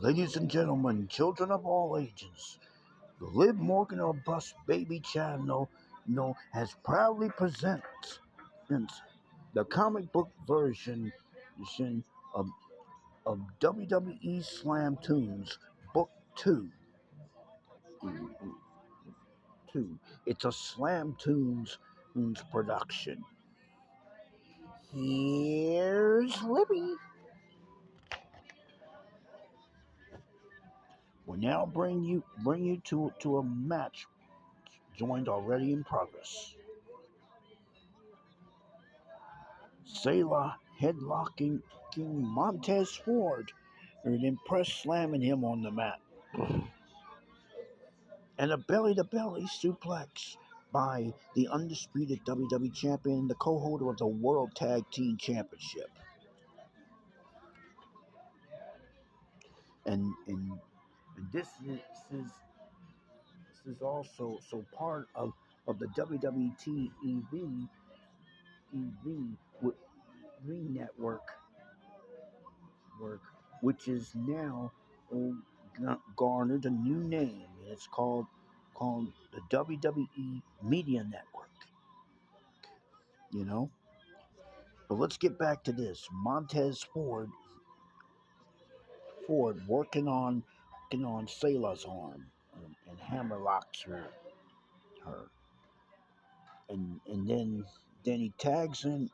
Ladies and gentlemen, children of all ages, the Liv Morgan or Bust Baby channel has proudly presents the comic book version of, of WWE Slam Tunes Book 2. It's a Slam Tunes production. Here's Libby. We'll now bring you to a match joined already in progress. Selah headlocking King Montez Ford and then press slamming him on the mat. And a belly-to-belly suplex by the undisputed WWE Champion, the co-holder of the World Tag Team Championship. And this is also part of the WWE network, which is now garnered a new name. It's called the WWE Media Network. But let's get back to this. Montez Ford working on Selah's arm and hammerlocks her, and then he tags in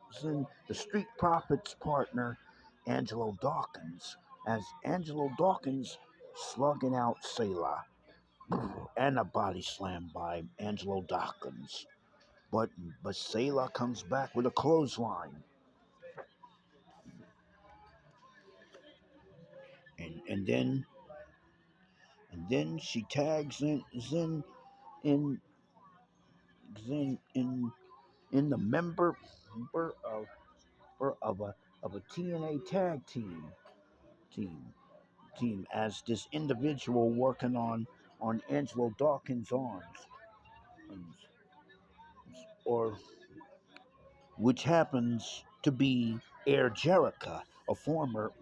the Street Profits partner Angelo Dawkins as Angelo Dawkins slugging out Selah and a body slam by Angelo Dawkins. But Selah comes back with a clothesline. And then she tags in the member of a TNA tag team as this individual working on Angelo Dawkins' arms, or which happens to be Air Jerica, a former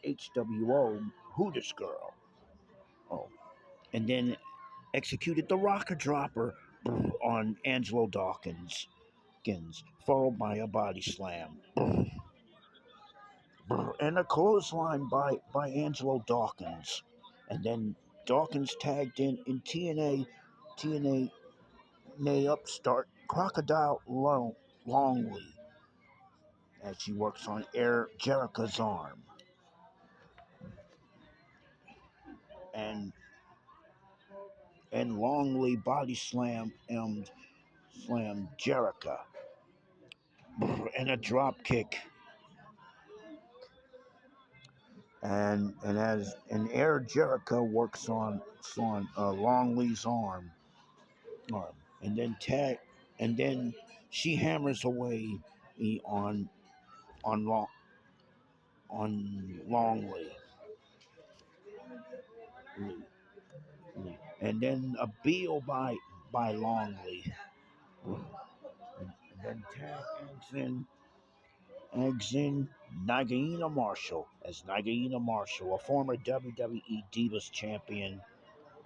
HWO Hooters girl. Oh, and then executed the rocker dropper on Angelo Dawkins, followed by a body slam. And a clothesline by Angelo Dawkins. And then Dawkins tagged in TNA upstart Crocodile Longley as she works on Air Jerica's arm. And Longley body slam Jerica. And a drop kick. And Air Jerica works on Longley's arm, and then she hammers away on Longley, and then a Beal by Longley, and then eggs in Nagaina Marshall as Nagaina Marshall, a former WWE Divas champion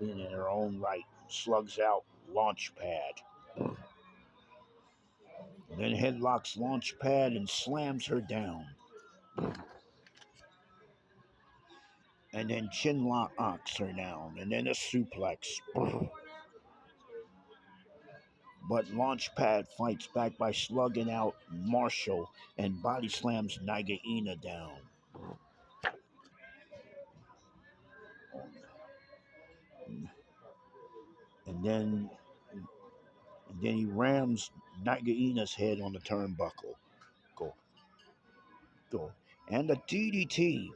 in her own right, slugs out Launchpad. Then headlocks Launchpad and slams her down. And then chin locks her down. And then a suplex. But Launchpad fights back by slugging out Marshall and body slams Nagaina down. And then he rams Nagaina's head on the turnbuckle. Go. And a DDT.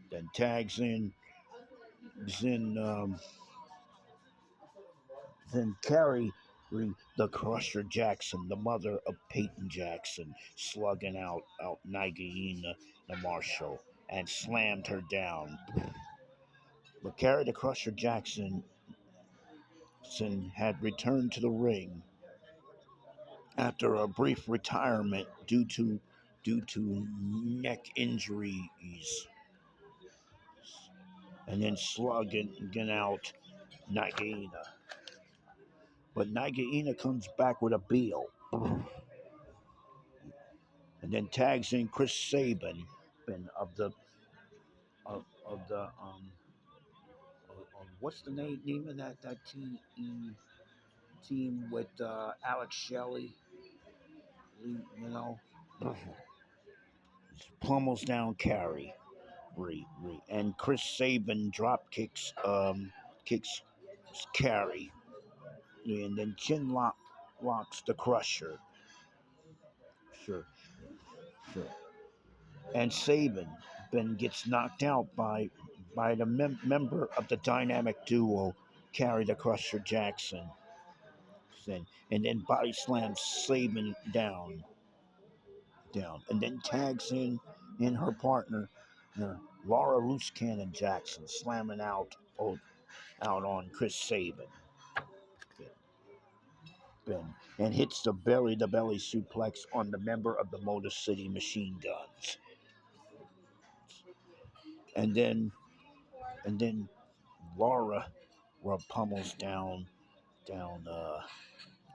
Then tags in Carrie the Crusher Jackson, the mother of Peyton Jackson, slugging out Nagaina Marshall and slammed her down. But Carrie the Crusher Jackson had returned to the ring after a brief retirement due to neck injuries. and then slugging out Nagaina. But Nagaina comes back with a Beal. And then tags in Chris Sabin of the of the what's the name of that team with Alex Shelley, you know, pummels down Carrie, and Chris Sabin drop kicks Carrie, and then locks the Crusher. Sure, sure. And Sabin then gets knocked out by the member of the dynamic duo, Carrie the Crusher Jackson. And then body slams Sabin down, and then tags in her partner, Laura Loose Cannon Jackson, slamming out on Chris Sabin. Ben, and hits the belly suplex on the member of the Motor City Machine Guns, and then Laura pummels down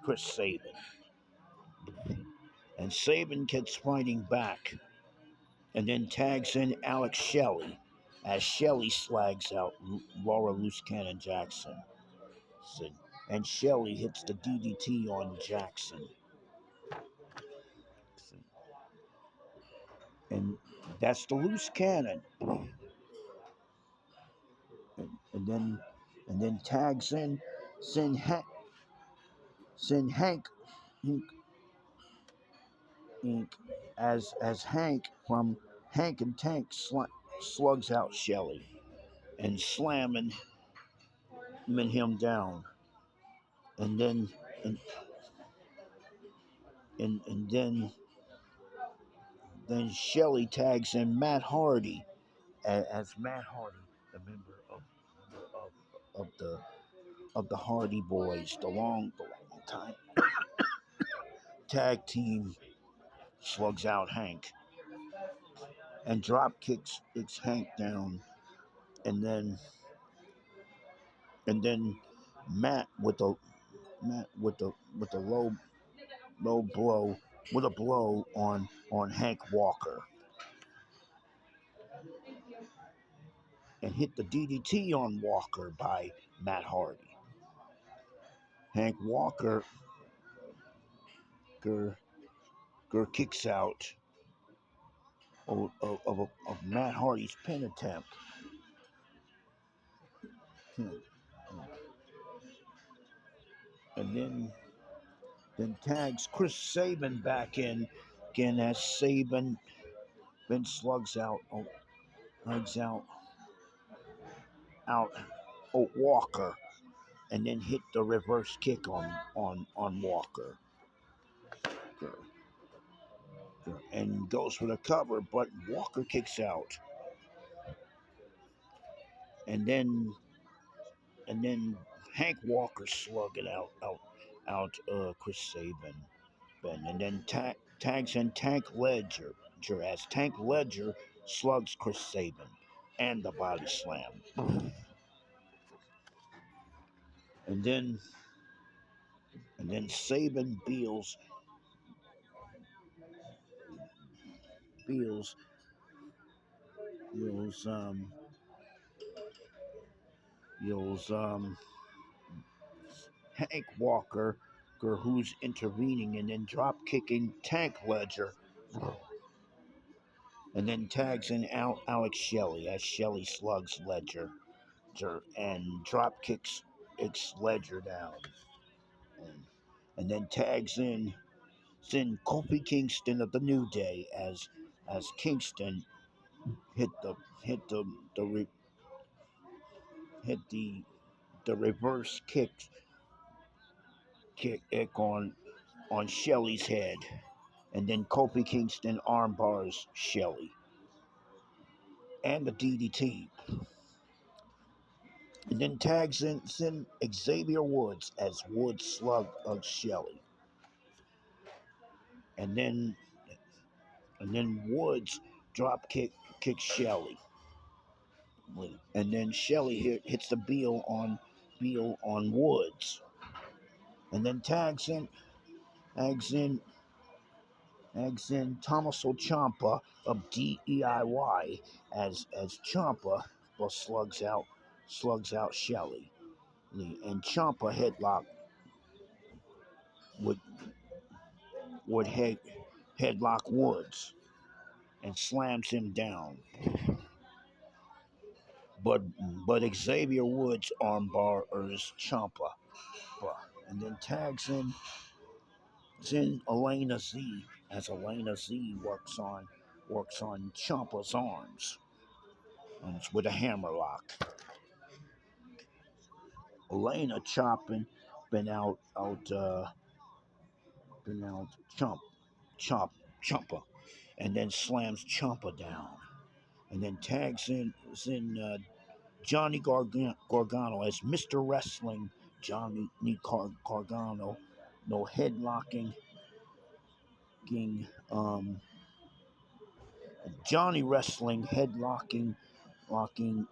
Chris Sabin, and Sabin gets fighting back, and then tags in Alex Shelley as Shelley slags out Laura Loose Cannon Jackson, and Shelley hits the DDT on Jackson, and that's the Loose Cannon, and then tags in send Hank Inc. as Hank from Hank and Tank slugs out Shelley and slamming him down, and then and, and then Shelley tags in Matt Hardy as Matt Hardy, the member of the Hardy Boys, the long time tag team, slugs out Hank and drop kicks Hank down, and then Matt with the low blow with a blow on Hank Walker and hit the DDT on Walker by Matt Hardy. Hank Walker kicks out of Matt Hardy's pin attempt. And then tags Chris Sabin back in again as Sabin then slugs out out Walker, and then hit the reverse kick on Walker, and goes for the cover, but Walker kicks out, and then Hank Walker slugging out Chris Sabin, and then tags in Tank Ledger as Tank Ledger slugs Chris Sabin and the body slam, and then Sabin Beals Hank Walker, who's intervening, and then drop kicking Tank Ledger, and then tags in Alex Shelley as Shelley slugs Ledger and drop kicks Ledger down, and then tags in Kofi Kingston of the New Day as Kingston hit the hit the the re, hit the reverse kick on Shelley's head, and then Kofi Kingston arm bars Shelley and the DDT, and then tags in Xavier Woods as Woods slugs Shelley, and then Woods drop kicks Shelley, And then Shelly hits the Beal on Woods, and then tags in Tommaso Ciampa of DEIY as Ciampa well slugs out Shelly, and Ciampa would would headlock Woods and slams him down. But but Xavier Woods armbars Ciampa, and then tags in Alayna Z as Alayna Z works on Ciampa's arms with a hammerlock. Alayna chopping been been out chop Ciampa, and then slams Ciampa down, and then tags in Johnny Gargano as Mr. Wrestling. Johnny Gargano, no headlocking, um, Johnny Wrestling headlocking, locking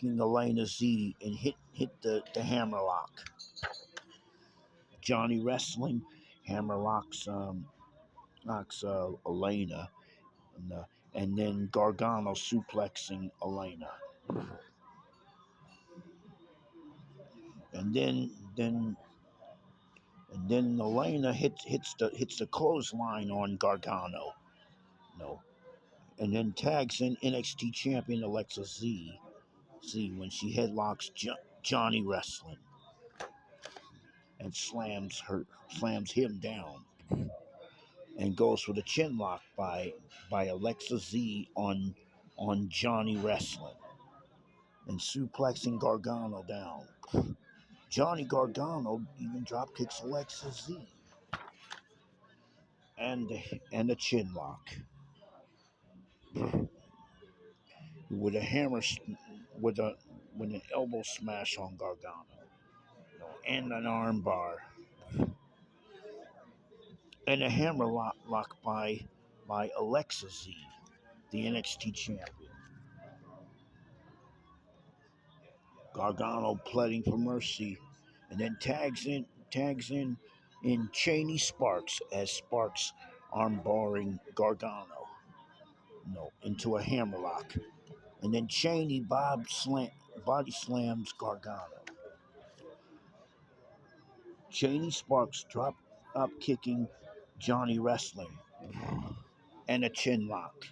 Alayna Z and hit the hammerlock. Johnny Wrestling hammerlocks locks Alayna, and then Gargano suplexing Alayna, and then Alayna hits the clothesline on Gargano. No, and then tags in NXT Champion Alexa Z. When she headlocks Johnny Wrestling and slams him down, and goes for the chin lock by Alexa Z on Johnny Wrestling and suplexing Gargano down. Johnny Gargano even drop kicks Alexa Z and a chin lock with a hammer with a with an elbow smash on Gargano, and an arm bar and a hammer lock by Alexa Z, the NXT champion. Gargano pleading for mercy, and then tags in Cheney Sparks as Sparks arm barring Gargano, into a hammerlock, and then Cheney body slams Gargano. Cheney Sparks up kicking Johnny Wrestling and a chin lock.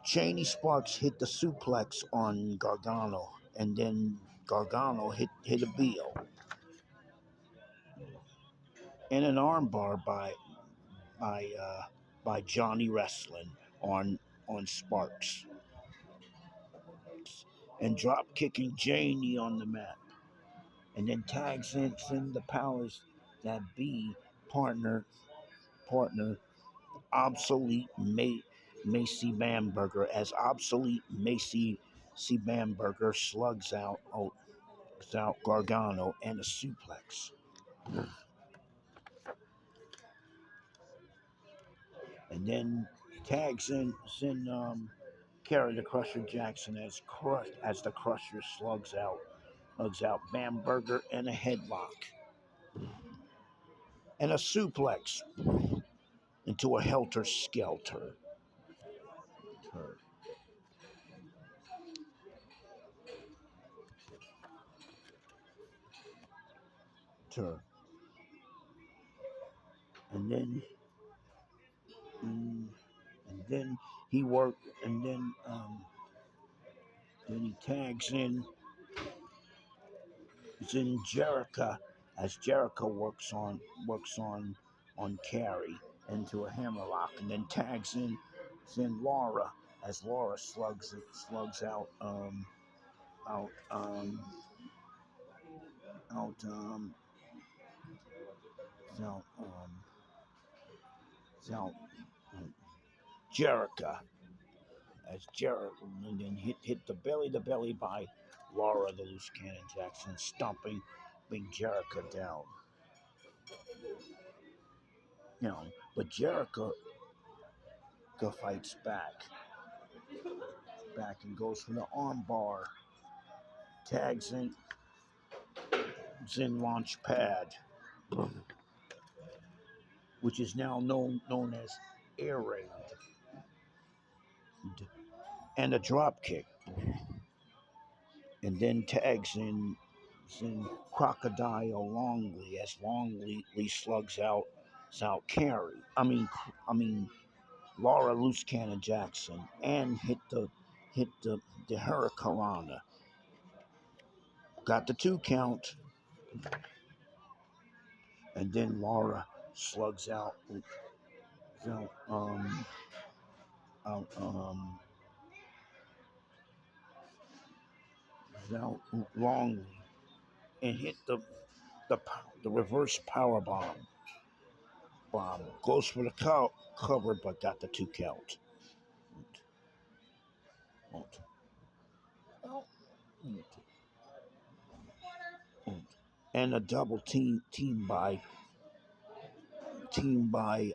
Cheney Sparks hit the suplex on Gargano, and then Gargano hit a Beal and an armbar by by Johnny Wrestling on Sparks, and drop kicking Janey on the mat, and then tags in the Powers That Be partner Obsolete Macy Bamberger as Obsolete Macy Bamberger slugs out Gargano and a suplex. And then tags in Kerry the Crusher Jackson as the Crusher slugs out Bamberger and a headlock and a suplex into a helter skelter. And then mm, and then he worked then he tags in Jericho as Jericho works on Carrie into a hammerlock, and then tags in Laura as Laura slugs out out out out Jericho as Jericho, and then hit the belly by Laura the Loose Cannon Jackson, stomping Big Jericho down. But Jericho fights back, Back and goes for the armbar. Tags in Zen launch pad, which is now known as air raid, and a drop kick, and then tags in Crocodile Longley as Longley slugs out Carrie. I mean Laura Loose Cannon Jackson and hit the Hurricanrana. Got the 2 count, and then Laura slugs out out out Longley and hit the the reverse power bomb. Goes for the cover, but got the 2 count. And a double team by team by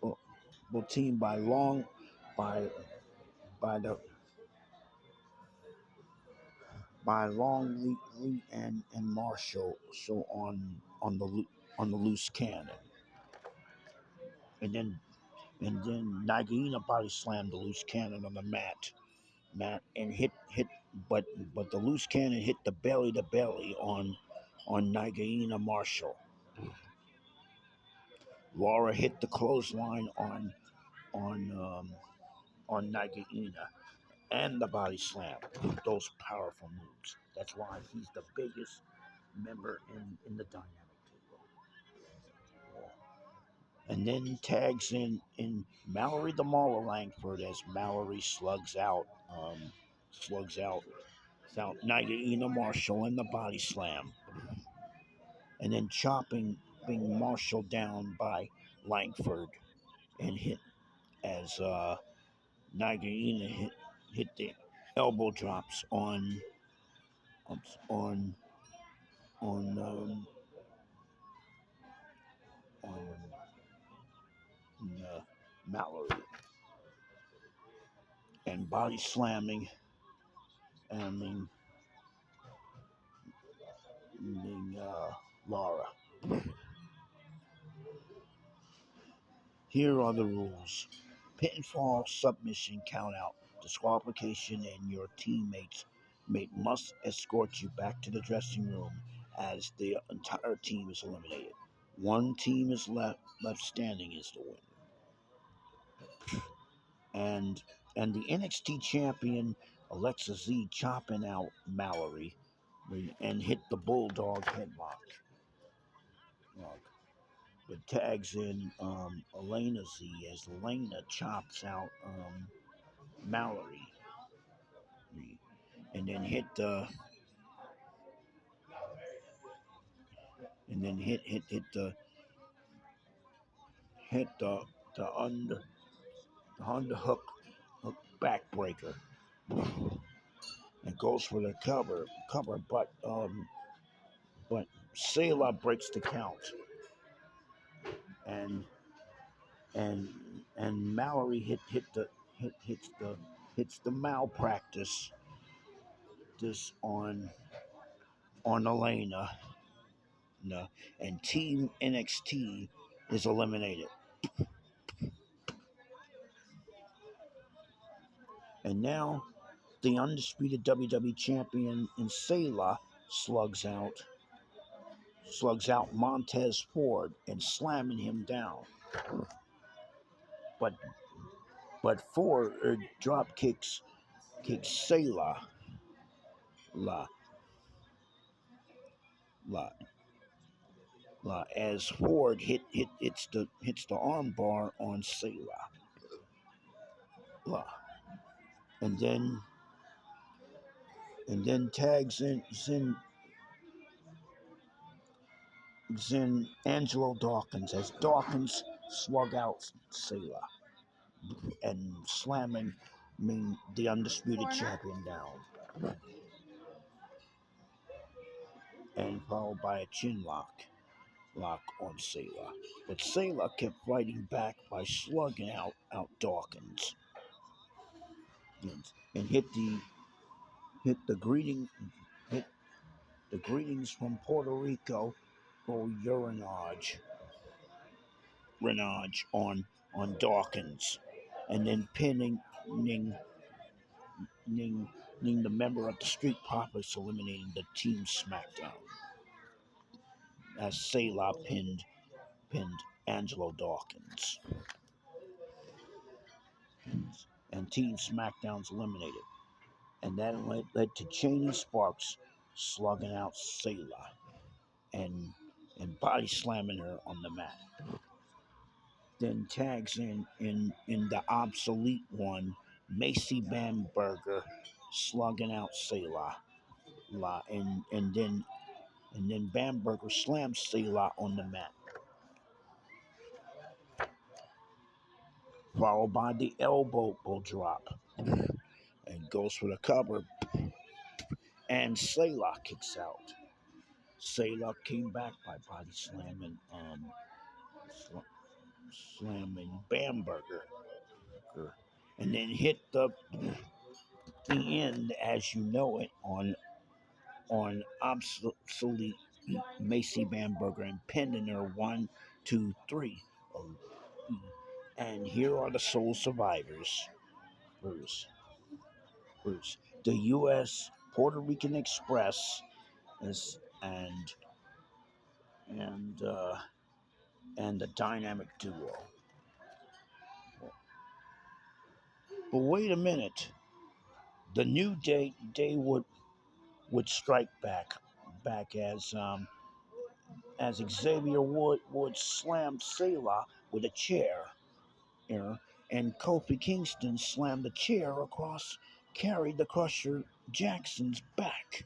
well, team by long by by the by Longley and Marshall so on the loose cannon, and then Nagaina body slammed the loose cannon on the mat and hit but the loose cannon hit the belly to belly on Nagaina Marshall. Laura hit the clothesline on Nagaina and the body slam. Those powerful moves. That's why he's the biggest member in the dynamic table. And then tags in Mallory the Mauler Langford as Mallory slugs out Nagaina Marshall in the body slam, and then chopping being Marshall down by Langford and hit as Nagaina hit the elbow drops on on Mallory and body slamming. I mean Laura. Here are the rules: pinfall, submission, countout, disqualification, and your teammates must escort you back to the dressing room as the entire team is eliminated. One team is left standing is the winner. And the NXT champion Alexa Z chopping out Mallory and hit the bulldog headlock. But tags in Alayna Z as Alayna chops out Mallory, and then hit the and then hit the hook backbreaker and goes for the cover, but Selah breaks the count, and and and Mallory hits the malpractice this on Alayna, no, and Team NXT is eliminated. And now the undisputed WWE champion in Selah slugs out Montez Ford and slamming him down. But Ford drop kicks Selah la, la, as Ford hits the armbar on Selah. La. And then tags in Angelo Dawkins as Dawkins slug out Selah and slamming the undisputed champion down, and followed by a chin lock. lock on Selah. But Selah kept fighting back by slugging out Dawkins and hit the hit the greetings from Puerto Rico for Renage on Dawkins, and then pinning the member of the Street Profits, eliminating the Team SmackDown as Selah pinned Angelo Dawkins, and Team SmackDown's eliminated, and that led to Cheney Sparks slugging out Selah and body slamming her on the mat. Then tags in the obsolete one, Macy Bamberger slugging out Selah, and then Bamberger slams Selah on the mat, followed by the elbow drop, and goes for the cover, and Selah kicks out. Selah came back by body slamming Bamberger, and then hit the end as you know it on obsolete Macy Bamberger and pinning her 1, 2, 3. And here are the sole survivors. First, the U.S. Puerto Rican Express is, and the dynamic duo. But wait a minute, the New Day would strike back as Xavier would slam Selah with a chair, and Kofi Kingston slammed the chair across, carried the Crusher Jackson's back,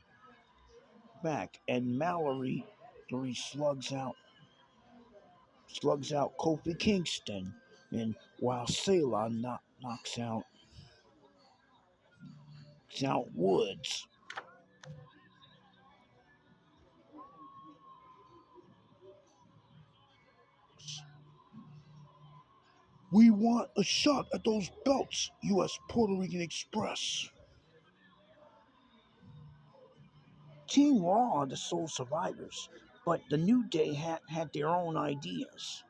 and Mallory slugs out Kofi Kingston, and while Selah knocks out Woods. We want a shot at those belts, U.S. Puerto Rican Express. Team Raw are the sole survivors, but the New Day had their own ideas.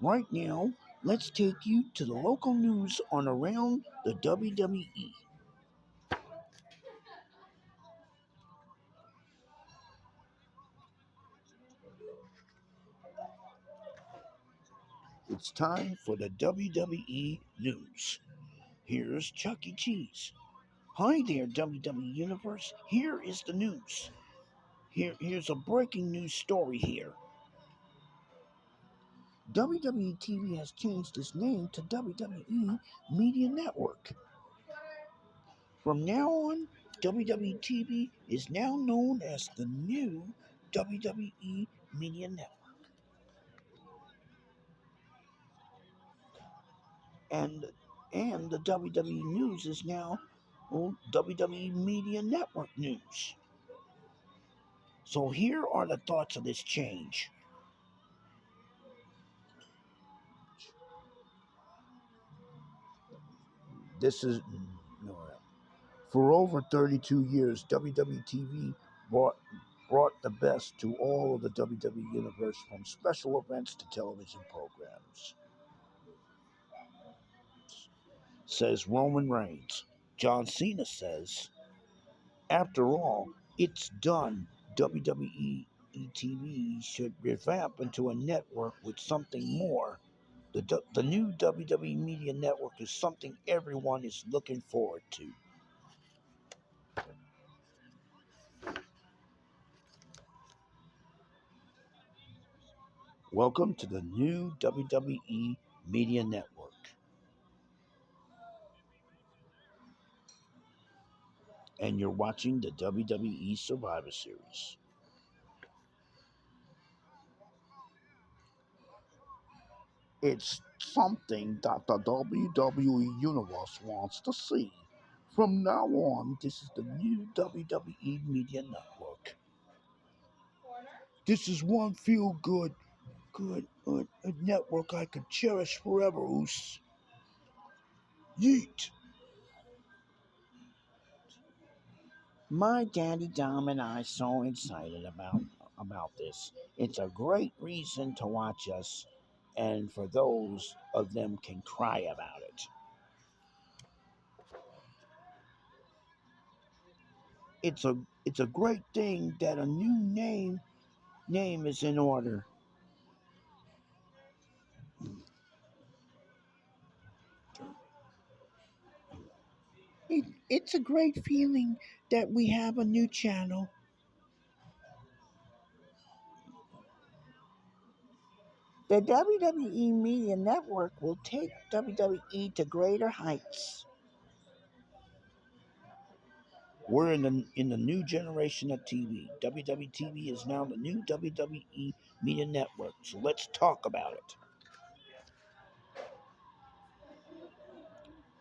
Right now, let's take you to the local news on around the WWE. It's time for the WWE news. Here's Chuck E. Cheese. Hi there, WWE Universe. Here is the news. Here's a breaking news story here. WWE TV has changed its name to WWE Media Network. From now on, WWE TV is now known as the new WWE Media Network. And the WWE News is now WWE Media Network News. So here are the thoughts of this change. This is no, for over 32 years, WWE TV brought the best to all of the WWE universe, from special events to television programs, says Roman Reigns. John Cena says, after all, it's done. WWE TV should revamp into a network with something more. The new WWE Media Network is something everyone is looking forward to. Welcome to the new WWE Media Network. And you're watching the WWE Survivor Series. It's something that the WWE Universe wants to see. From now on, this is the new WWE Media Network. This is one feel good good, a network I could cherish forever, Oos. Yeet. My daddy Dom and I so excited about this. It's a great reason to watch us, and for those of them can cry about it. It's a great thing that a new name is in order. It's a great feeling that we have a new channel. The WWE Media Network will take WWE to greater heights. We're in the new generation of TV. WWE TV is now the new WWE Media Network. So let's talk about it.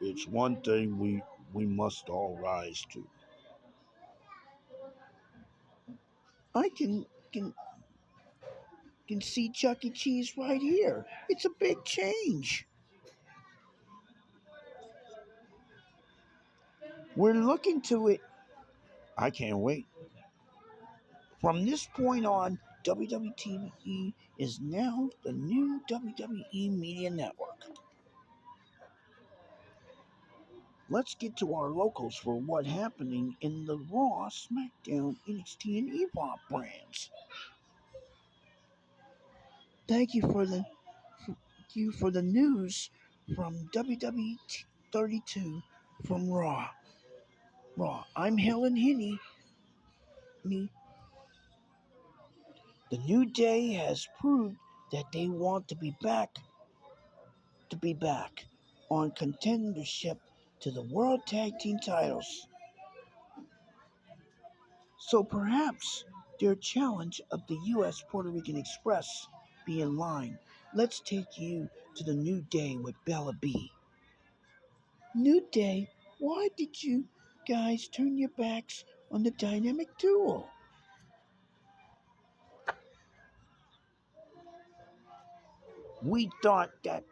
It's one thing we must all rise to. I can see Chuck E. Cheese right here. It's a big change. We're looking to it. I can't wait. From this point on, WWE is now the new WWE Media Network. Let's get to our locals for what's happening in the Raw, SmackDown, NXT, and Evolve brands. Thank you for the news from WWE 32 from Raw. I'm Helen Hinney. The New Day has proved that they want to be back on contendership to the World Tag Team titles. So perhaps their challenge of the U.S. Puerto Rican Express be in line. Let's take you to the New Day with Bella B. New Day, why did you guys turn your backs on the dynamic duo? We thought that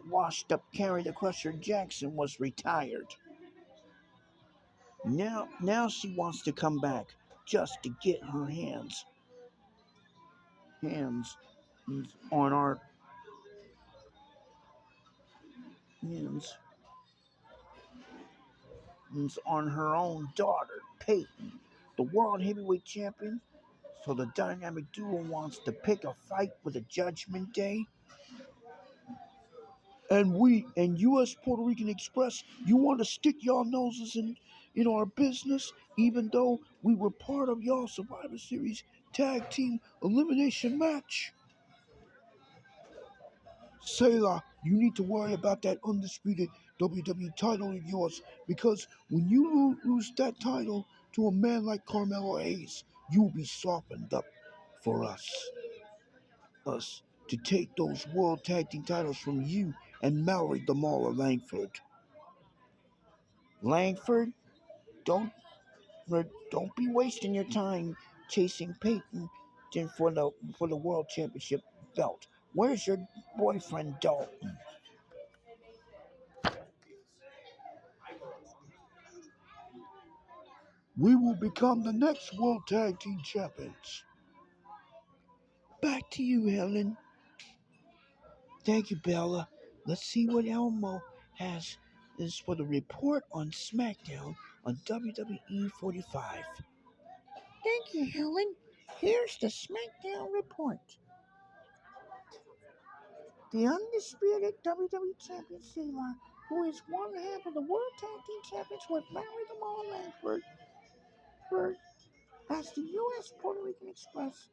washed up Carrie the Crusher Jackson was retired. Now she wants to come back just to get her hands on our hands on her own daughter, Peyton, the world heavyweight champion. So the dynamic duo wants to pick a fight with the Judgment Day. And we and US Puerto Rican Express, you want to stick y'all noses in our business, even though we were part of y'all Survivor Series tag team elimination match. Sailor, you need to worry about that undisputed WWE title of yours because when you lose that title to a man like Carmelo Hayes, you'll be softened up for us to take those World Tag Team titles from you and Mallory the Mauler Langford. Langford, don't don't be wasting your time chasing Peyton for the World Championship belt. Where's your boyfriend Dalton? We will become the next World Tag Team Champions. Back to you, Helen. Thank you, Bella. Let's see what Elmo has is for the report on SmackDown on WWE 45. Thank you, Helen. Here's the SmackDown report. The undisputed WWE Champion Soir, who is one half of the World Tag Team Champions with Larry the Mall Langford, as the U.S. Puerto Rican Express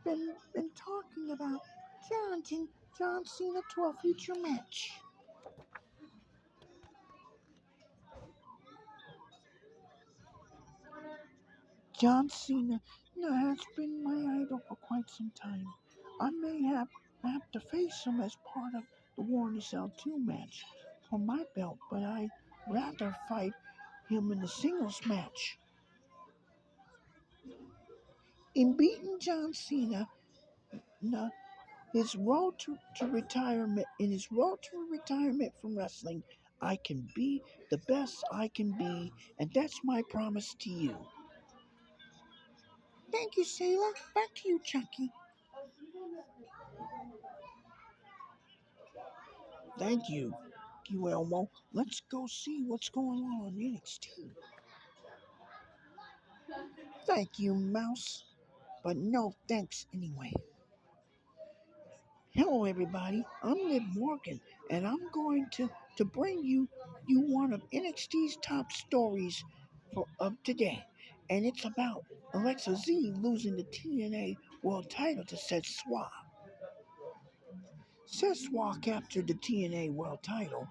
been talking about challenging John Cena to a future match. John Cena has been my idol for quite some time. I may have to face him as part of the War in the Cell 2 match for my belt, but I'd rather fight him in the singles match. In beating John Cena, His road to retirement in his road to retirement from wrestling, I can be the best I can be, and that's my promise to you. Thank you, Sailor. Back to you, Chucky. Thank you, Elmo. Let's go see what's going on NXT. Thank you, Mouse. But no thanks anyway. Hello, everybody. I'm Liv Morgan, and I'm going to bring you one of NXT's top stories of today, and it's about Alexa Z losing the TNA World Title to Soir. Soir captured the TNA World Title,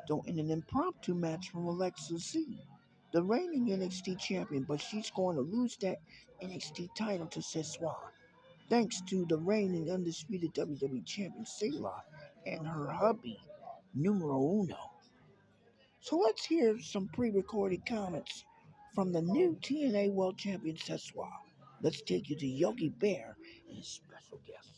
though in an impromptu match from Alexa Z, the reigning NXT champion, but she's going to lose that NXT title to Soir, thanks to the reigning undisputed WWE champion Sailor and her hubby, Numero Uno. So let's hear some pre-recorded comments from the new TNA World Champion Soir. Let's take you to Yogi Bear and his special guest.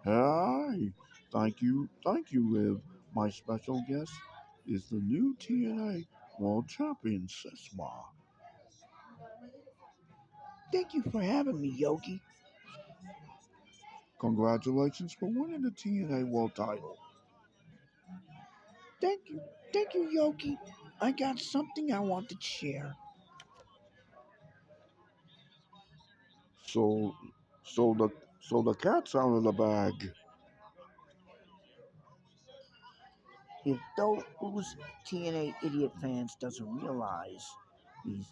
Hi, thank you, Liv. My special guest is the new TNA World Champion, Soir. Thank you for having me, Yogi. Congratulations for winning the TNA World Title. Thank you. Thank you, Yogi. I got something I want to share. So, so the cat's out of the bag. If those TNA idiot fans doesn't realize, these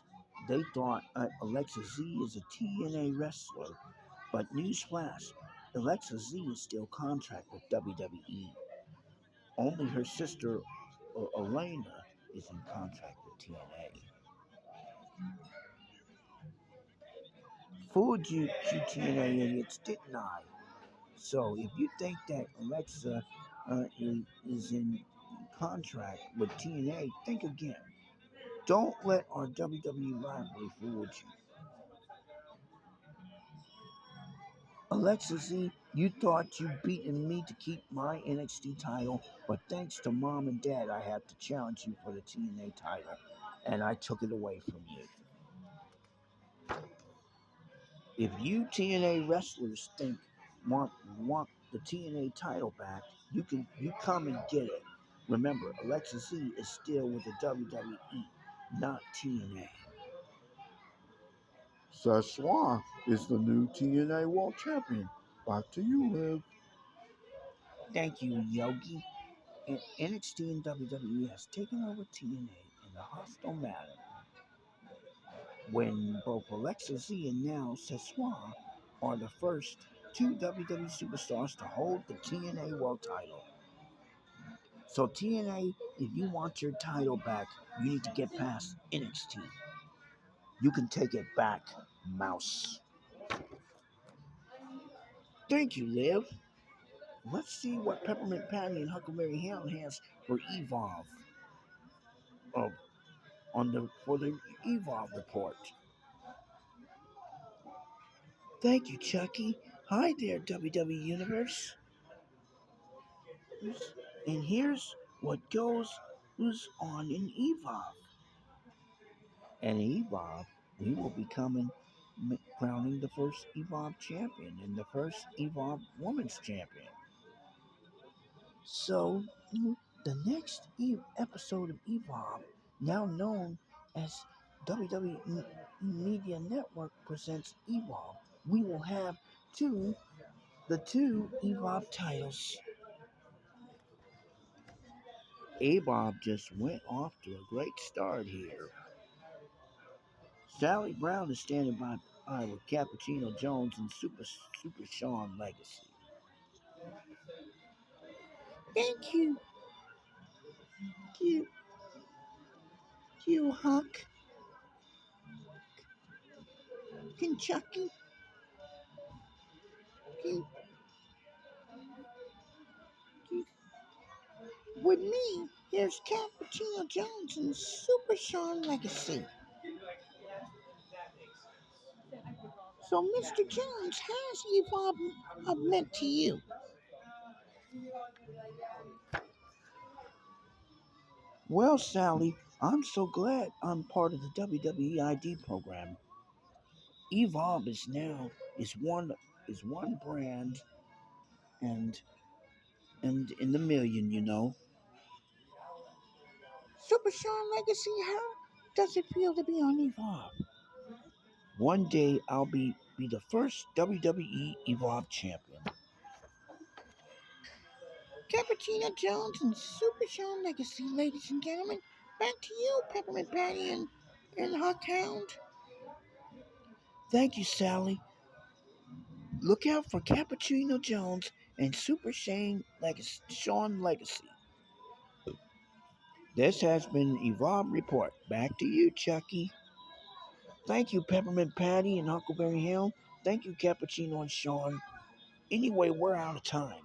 they thought Alexa Z is a TNA wrestler, but newsflash, Alexa Z is still contract with WWE. Only her sister Alayna is in contract with TNA. Fooled you TNA idiots, didn't I? So if you think that Alexa is in contract with TNA, think again. Don't let our WWE rivalry fool you. Alexa Z, you thought you beaten me to keep my NXT title, but thanks to mom and dad, I had to challenge you for the TNA title, and I took it away from you. If you TNA wrestlers want the TNA title back, you come and get it. Remember, Alexa Z is still with the WWE, not TNA. Soir is the new TNA World Champion. Back to you, Liv. Thank you, Yogi. And NXT and WWE has taken over TNA in a hostile manner when both Alexa Z and now Soir are the first two WWE superstars to hold the TNA World title. So TNA, if you want your title back, you need to get past NXT. You can take it back, Mouse. Thank you, Liv. Let's see what Peppermint Patty and Huckleberry Hound has for Evolve. Oh, for the Evolve report. Thank you, Chucky. Hi there, WWE Universe. And here's what goes on in Evolve. And Evolve, we will be crowning the first Evolve champion and the first Evolve women's champion. So, the next episode of Evolve, now known as WWE Media Network presents Evolve, we will have the two Evolve titles. Evolve just went off to a great start here. Sally Brown is standing by with Cappuccino Jones and Super Sean Legacy. Thank you, you, you, Huck, Kentucky. You, you. With me, here's Cappuccino Jones and Super Sean Legacy. So, Mr. Jones, how's Evolve meant to you? Well, Sally, I'm so glad I'm part of the WWE ID program. Evolve is one brand and in the million, you know. Super Sean Legacy, how does it feel to be on Evolve? One day I'll be the first WWE Evolve champion. Cappuccino Jones and Super Sean Legacy, ladies and gentlemen. Back to you, Peppermint Patty and Huckhound. Thank you, Sally. Look out for Cappuccino Jones and Sean Legacy. This has been Evolve Report. Back to you, Chucky. Thank you, Peppermint Patty and Huckleberry Hill. Thank you, Cappuccino and Sean. Anyway, we're out of time.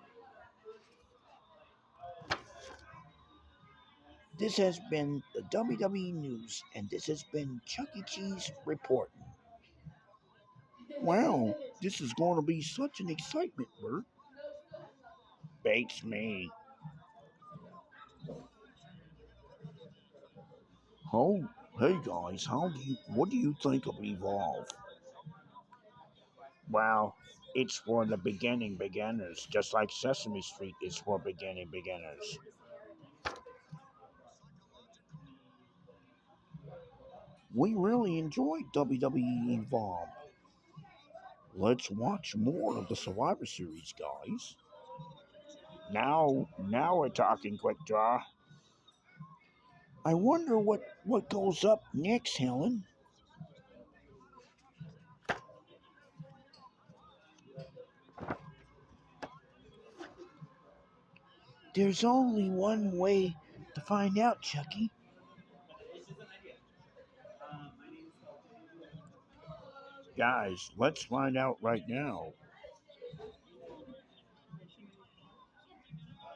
This has been the WWE News, and this has been Chuck E. Cheese reporting. Wow, this is going to be such an excitement, Bert. Bates me. Oh, hey guys, what do you think of Evolve? Well, it's for the beginning beginners, just like Sesame Street is for beginning beginners. We really enjoyed WWE Evolve. Let's watch more of the Survivor Series, guys. Now we're talking, Quick Draw. I wonder what goes up next, Helen. There's only one way to find out, Chucky. Guys, let's find out right now.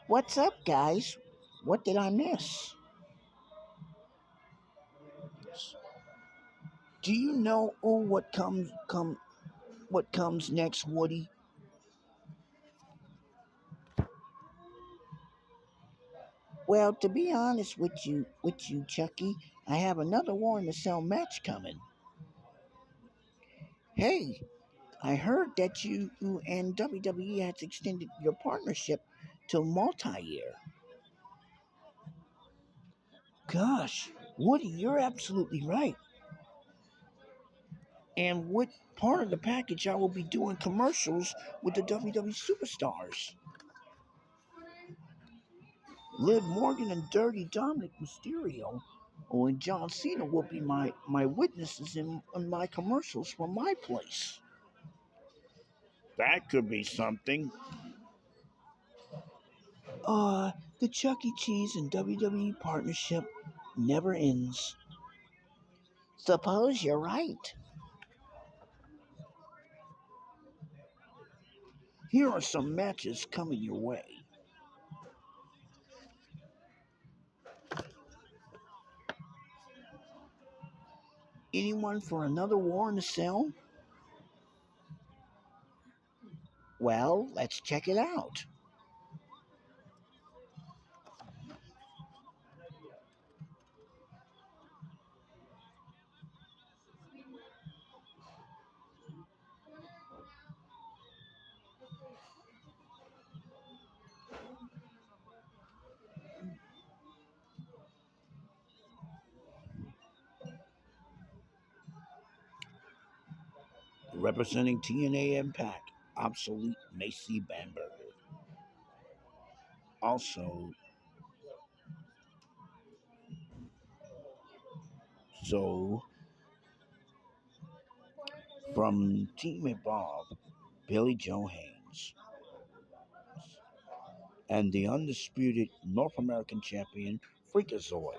What's up, guys? What did I miss? Do you know what comes next, Woody? Well, to be honest with you, Chucky, I have another War in the Cell match coming. Hey, I heard that you and WWE has extended your partnership to multi-year. Gosh, Woody, you're absolutely right. And what part of the package I will be doing commercials with the WWE superstars. Liv Morgan and Dirty Dominic Mysterio, and John Cena will be my witnesses in my commercials for my place. That could be something. Uh, the Chuck E. Cheese and WWE partnership never ends. Suppose you're right. Here are some matches coming your way. Anyone for another War in the Cell? Well, let's check it out. Representing TNA Impact, Obsolete Macy Bamberger. Also, so from Team Evolve, Billie Jo Haynes, and the undisputed North American champion, Freakazoid.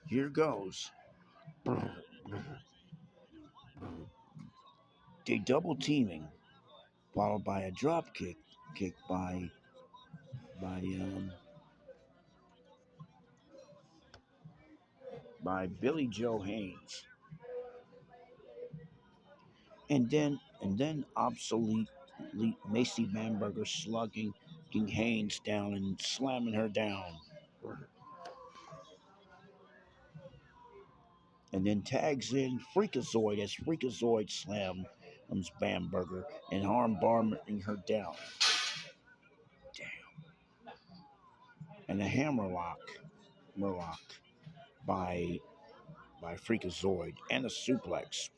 Here goes. They double teaming, followed by a drop kick by um, by Billie Jo Haynes. and then Obsolete Macy Bamberger slugging Haynes down and slamming her down. And then tags in Freakazoid as Freakazoid slams Bamberger and arm barring her down. And a hammerlock by Freakazoid and a suplex.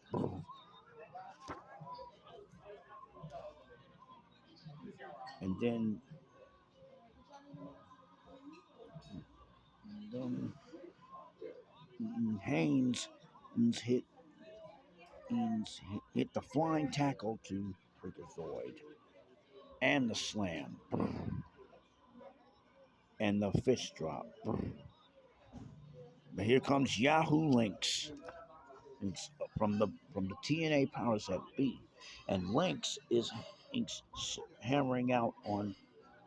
And then Haynes hit hit the flying tackle to Freakazoid and the slam and the fist drop. But here comes Yahoo Lynx. It's from the TNA Powers That Be, and Lynx is hammering out on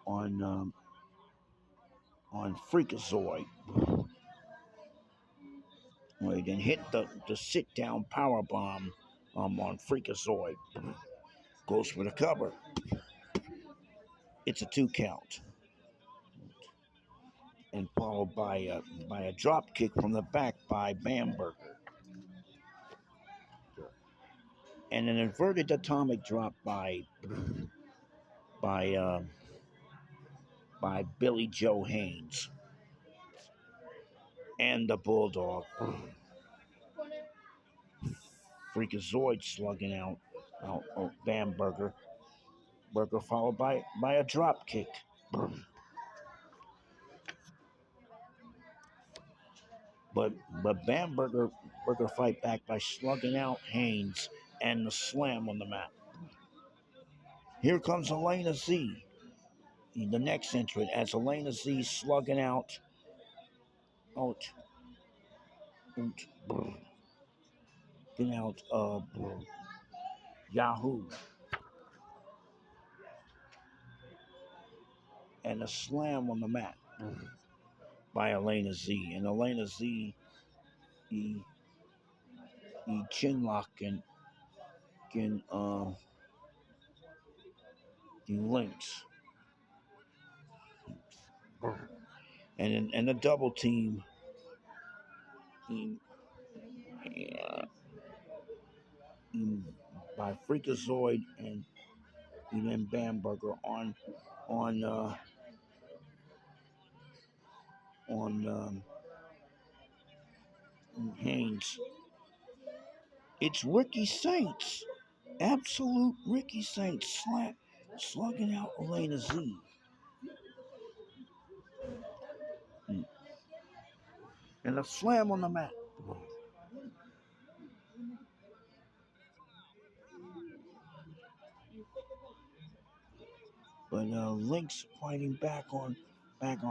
um, on Freakazoid. Wait, then hit the sit down power bomb on Freakazoid. Goes for the cover. It's a 2 count, and followed by a drop kick from the back by Bamberger, and an inverted atomic drop by uh, by Billie Jo Haynes and the Bulldog. Freakazoid slugging out Bamberger. Burger followed by a drop kick. But Bamberger fight back by slugging out Haynes and the slam on the mat. Here comes Alayna Z, the next entrant, as Alayna Z slugging out, getting out Yahoo and a slam on the mat by Alayna Z. And Alayna Z, he chin lock and he links. And a double team uh, by Freakazoid and then Bamberger on Haynes. It's Ricky Saints, absolute Ricky Saints slugging out Alayna Z. And a slam on the mat. But Lynx fighting back on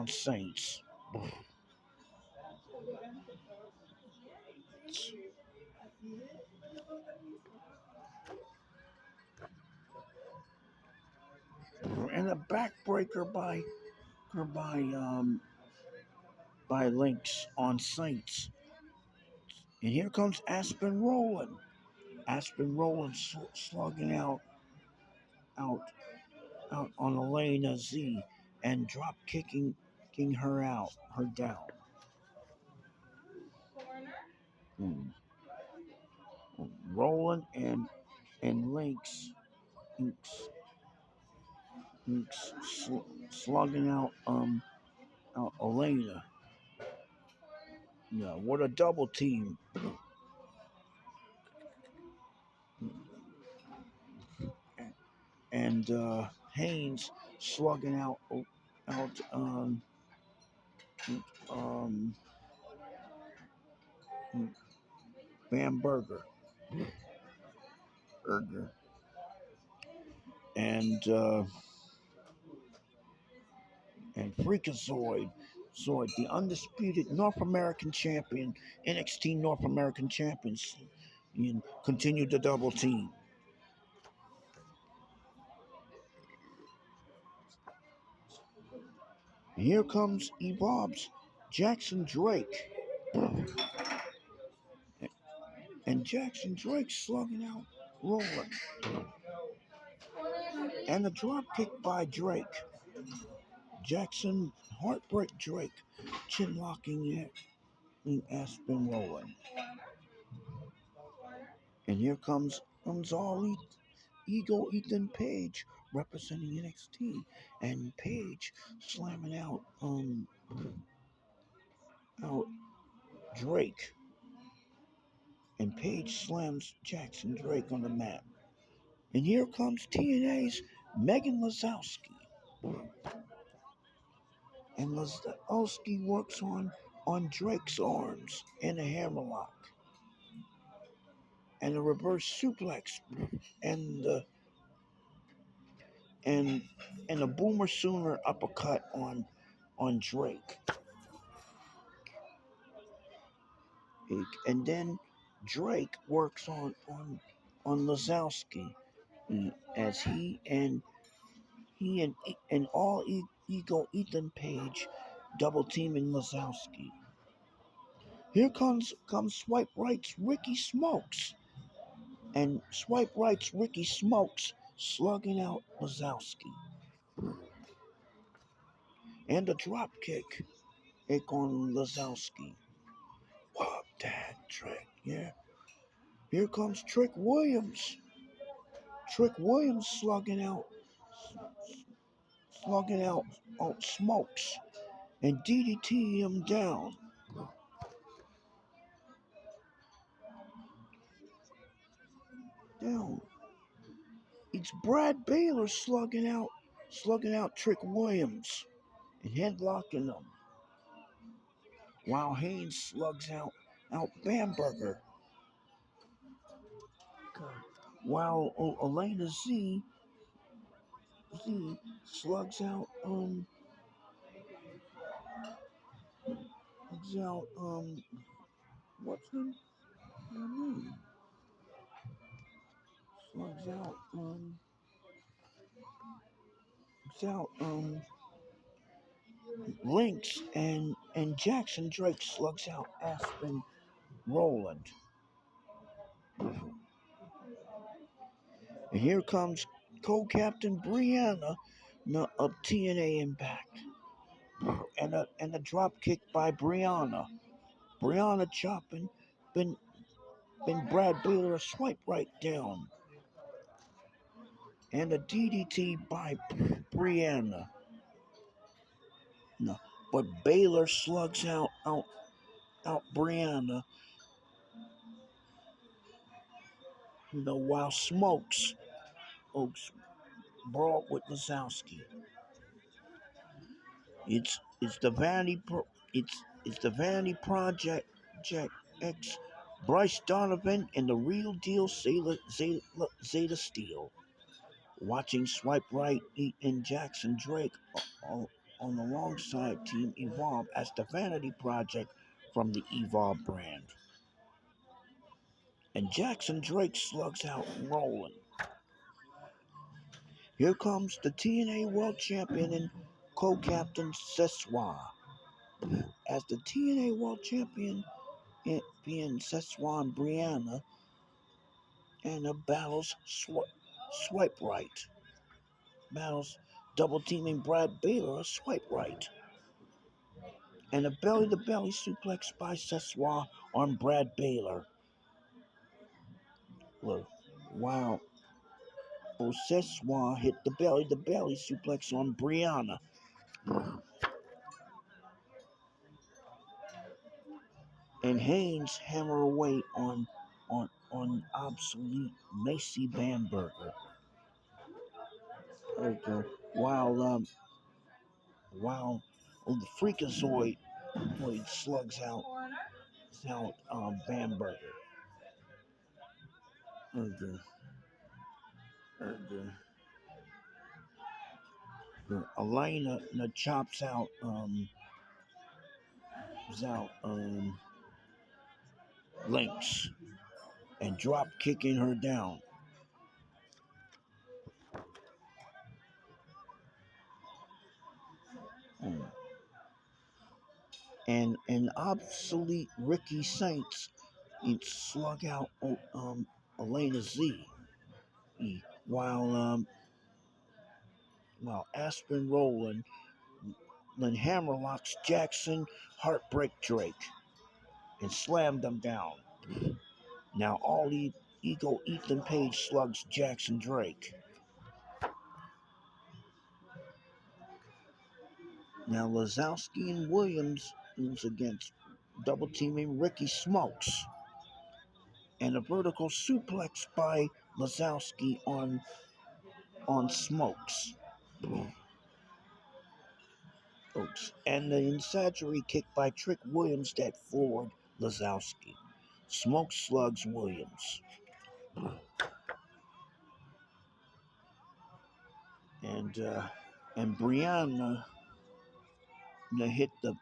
Saints. And a backbreaker by Lynx on Saints. And here comes Aspen Rowland. Aspen Rowland slugging out on Alayna Z and drop kicking her down. Rowland and Lynx slugging out Alayna. Yeah, what a double team. And Haynes slugging out um, Bamberger. And Freakazoid, the undisputed North American champion, NXT North American champions, and continued the double team. Here comes Evolve's Jackson Drake. And Jackson Drake slugging out Rowland, and a drop kick by Drake. Jackson heartbreak Drake, chin locking it in Aspen Rowland. And here comes all Ego Ethan Page representing NXT, and Page slamming out Drake, and Page slams Jackson Drake on the mat. And here comes TNA's Megan Lozowski, and Lozowski works on Drake's arms and a hammerlock and a reverse suplex and the and and a boomer sooner uppercut on Drake. And then Drake works on Lozowski as he and all Ego Ethan Page double teaming Lozowski. Here comes Swipe Right's Ricky Smokes, and Swipe Right's Ricky Smokes slugging out Lozowski, and a drop kick on Lozowski. Wow, that trick, yeah. Here comes Trick Williams. Trick Williams slugging out Smokes and DDT him down. Down. It's Brad Baylor slugging out Trick Williams and headlocking him, while Haynes slugs out Bamberger, while Alayna Z slugs out what's her name? Slugs out Lynx, and Jackson Drake slugs out Aspen Rowland. And here comes co-captain Bryanna of TNA Impact, and a drop kick by Bryanna. Bryanna chopping, been Brad Baylor a swipe right down, and a DDT by Bryanna. No, but Baylor slugs out Bryanna. While Smokes Oaks brawl with Lozowski. It's the Vanity it's the Vanity Project Jack X, Bryce Donovan, and the Real Deal Zeta Steel. Watching Swipe Right and Jackson Drake on the alongside Team Evolve as the Vanity Project from the Evolve brand. And Jackson Drake slugs out Rowland. Here comes the TNA World Champion and co-captain Soir. As the TNA World Champion Soir and Bryanna and battles Swipe Right. Battles double teaming Brad Baylor, Swipe Right. And a belly-to-belly suplex by Soir on Brad Baylor. Look, wow. Soir hit the belly-to-belly suplex on Bryanna. And Haynes hammer away on Obsolete Macy Bamberger. Okay. While the Freakazoid slugs out Bamberger. Okay. Okay. Alayna chops out Lynx and drop kicking her down. And obsolete Ricky Saints slug out Alayna Z. while Aspen Rowland then hammerlocks Jackson Heartbreak Drake and slammed them down. Now all ego Ethan Page slugs Jackson Drake. Now Lozowski and Williams is against double teaming Ricky Smokes and a vertical suplex by Lozowski on Smokes. Oops. And the insaggery kick by Trick Williams that floored Lozowski. Smoke slugs Williams. And Bryanna hit the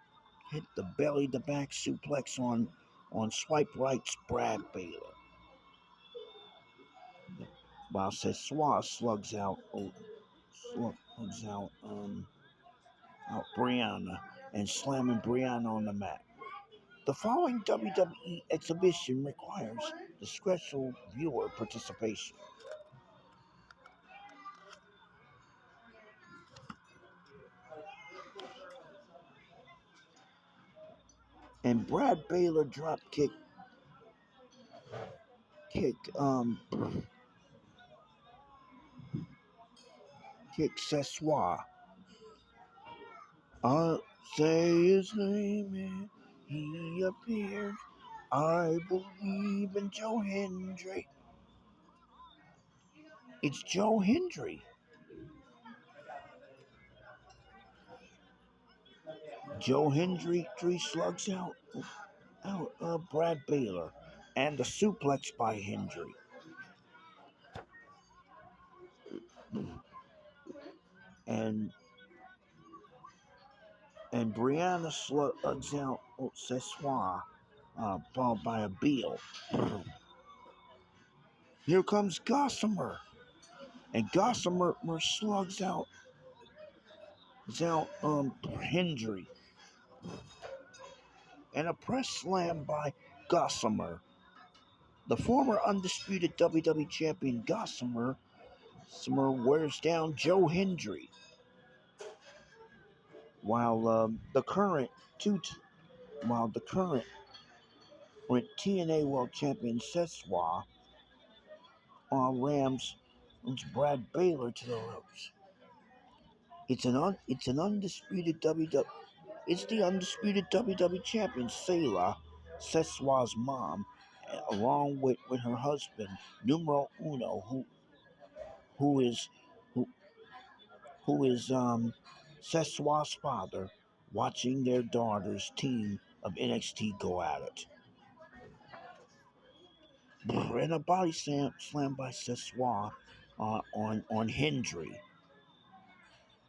belly to back suplex on Swipe Right's Brad Baylor. While Soir slugs out Bryanna and slamming Bryanna on the mat. The following WWE exhibition requires discretional viewer participation. And Brad Baylor drop kick Soir. I say his name and he appeared. I believe in Joe Hendry. It's Joe Hendry. Joe Hendry slugs out Brad Baylor and the suplex by Hendry. And Bryanna slugs out Soir followed by a Beal. Here comes Gossamer. And Gossamer slugs out Hendry. And a press slam by Gossamer. The former undisputed WWE champion Gossamer wears down Joe Hendry. While the current TNA World Champion Soir rams Brad Baylor to the ropes. It's the undisputed WWE champion Soir's mom, along with her husband Numero Uno, who is Soir's father, watching their daughter's team of NXT go at it. And a body slam by Soir on Hendry.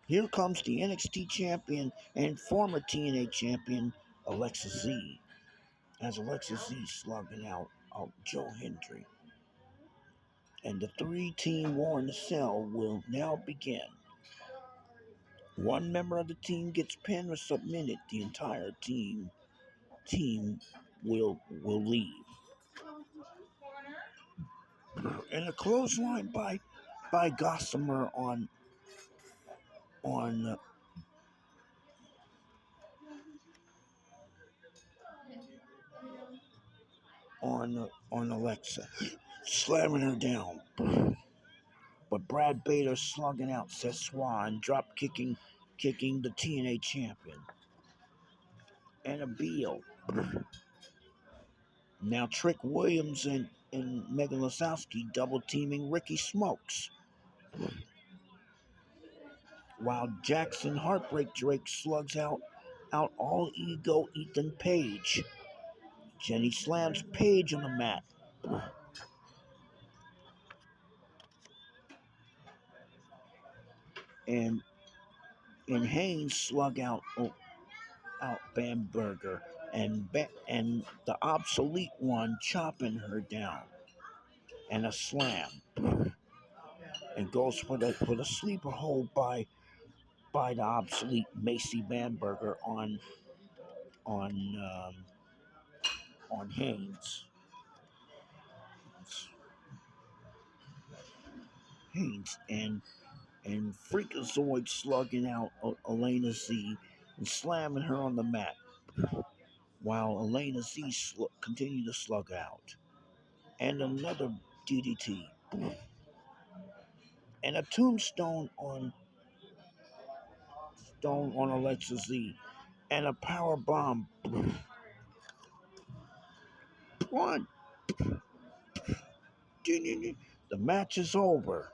Here comes the NXT champion and former TNA champion Alexa Z, as Alexa Z slugging out Joe Hendry. And the three-team war in the cell will now begin. One member of the team gets pinned or submitted, the entire team will leave. And a clothesline by Gossamer on Alexa, slamming her down. But Brad Baylor slugging out Soir and drop kicking the TNA champion. And a Beal. Now Trick Williams and Megan Lozowski double teaming Ricky Smokes. While Jackson Heartbreak Drake slugs out all ego Ethan Page. Jenny slams Page on the mat. And Haynes slug out Bamberger and the Obsolete one chopping her down. And a slam. And goes for the sleeper hold by the Obsolete Macy Bamberger on Haynes. Haynes and Freakazoid slugging out Alayna Z and slamming her on the mat while Alayna Z continued to slug out. And another DDT and a tombstone on Alexa Z and a power bomb. One, the match is over.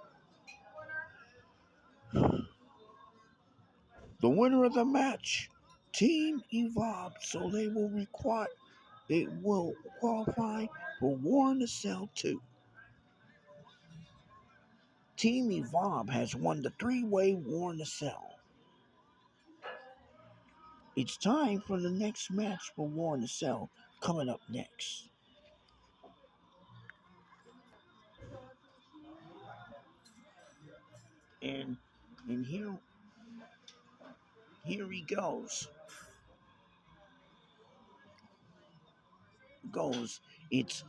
The winner of the match, Team Evolve, so they will qualify for War in the Cell 2. Team Evolve has won the three-way War in the Cell. It's time for the next match for War in the Cell coming up next. And and here he goes. It's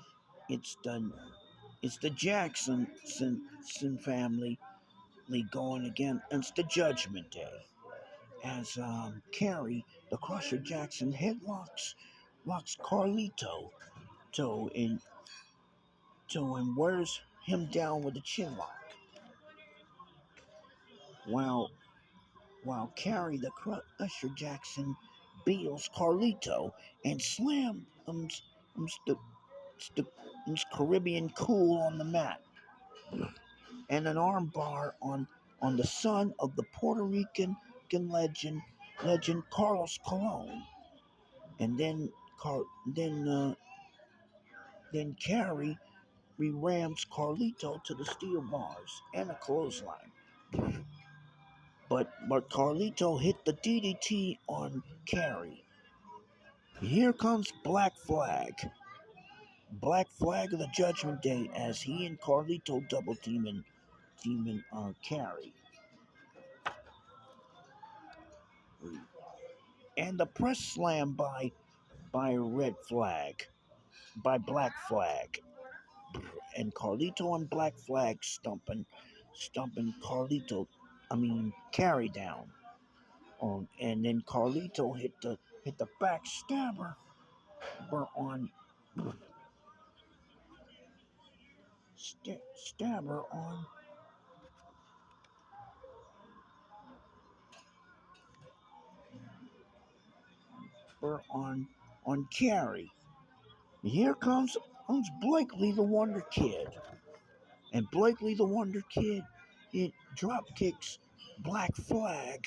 it's the it's the Jackson family going against the Judgment Day as Carrie the Crusher Jackson locks Carlito and wears him down with a chin lock while Carrie the Crusher Jackson beals Carlito and slams the, the Caribbean Cool on the mat and an armbar on the son of the Puerto Rican legend Carlos Colon, and then Carrie rams Carlito to the steel bars and a clothesline. But Carlito hit the DDT on Carrie. Here comes Black Flag of the Judgment Day as he and Carlito double teaming Carrie. And the press slam by Black Flag, and Carlito and Black Flag stumping Carrie down. And then Carlito hit the backstabber on stabber on Carrie. Here comes Blakely the Wonder Kid. And Blakely the Wonder Kid drop kicks Black Flag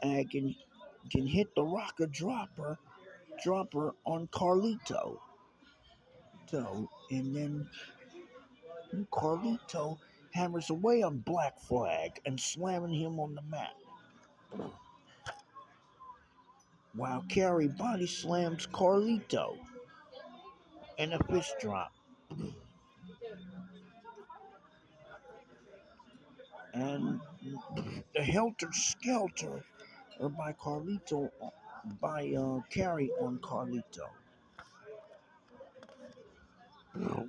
and can hit the rocker dropper on Carlito. And then Carlito hammers away on Black Flag and slamming him on the mat. While Carrie body slams Carlito and a fist drop. And the Helter Skelter by Carrie on Carlito.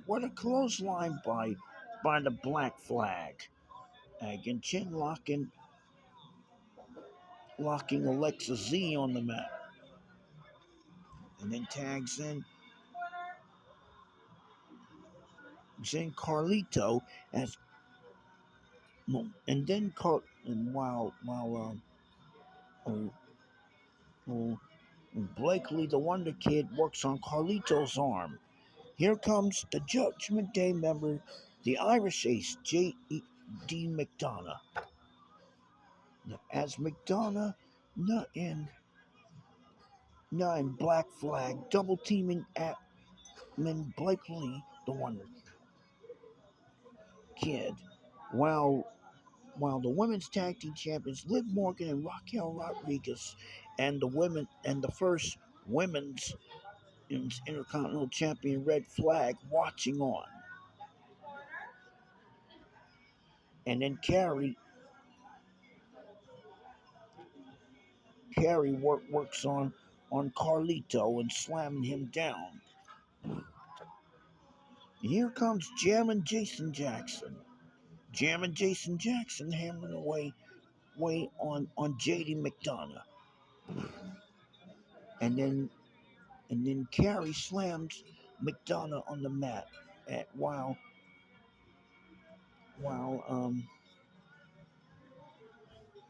What a clothesline by the Black Flag. Again, chin locking Alexa Z on the mat. And then tags in Carlito as and then while Blakely the Wonder Kid works on Carlito's arm. Here comes the Judgment Day member, the Irish Ace, J.D. McDonough. As McDonough and Black Flag double teaming at Blakely the Wonder Kid, while the women's tag team champions Liv Morgan and Raquel Rodriguez and the first women's Intercontinental Champion Red Flag watching on. And then Carrie works on Carlito and slamming him down. And here comes Jammin' Jason Jackson. jamming Jason Jackson, hammering away on JD McDonough, and then Carrie slams McDonough on the mat while while um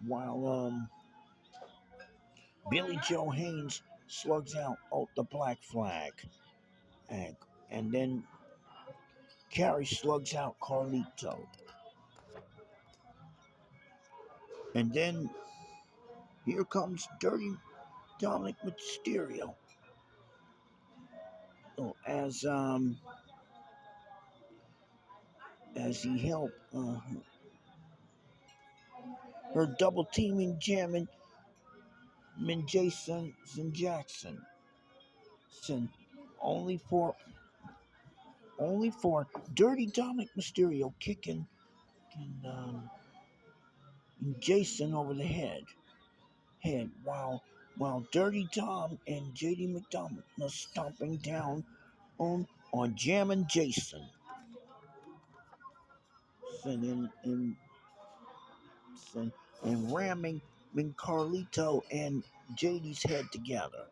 while Billie Jo Haynes slugs out the Black Flag, and then Carrie slugs out Carlito, and then here comes Dirty Dominic Mysterio, as he helped her double teaming jamming Jason Jackson, only for Dirty Dominic Mysterio kicking Jason over the head while Dirty Dom and JD McDonough are stomping down on jamming Jason and and, and ramming Carlito and JD's head together.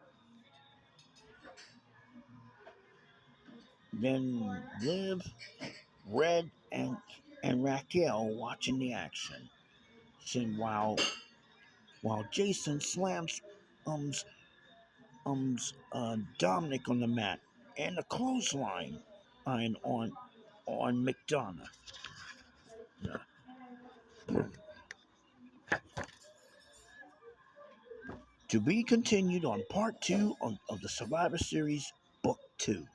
Then Liv, Red, and Raquel watching the action. While Jason slams Dominic on the mat and a clothesline on McDonough. To be continued on part 2 of the Survivor Series Book 2.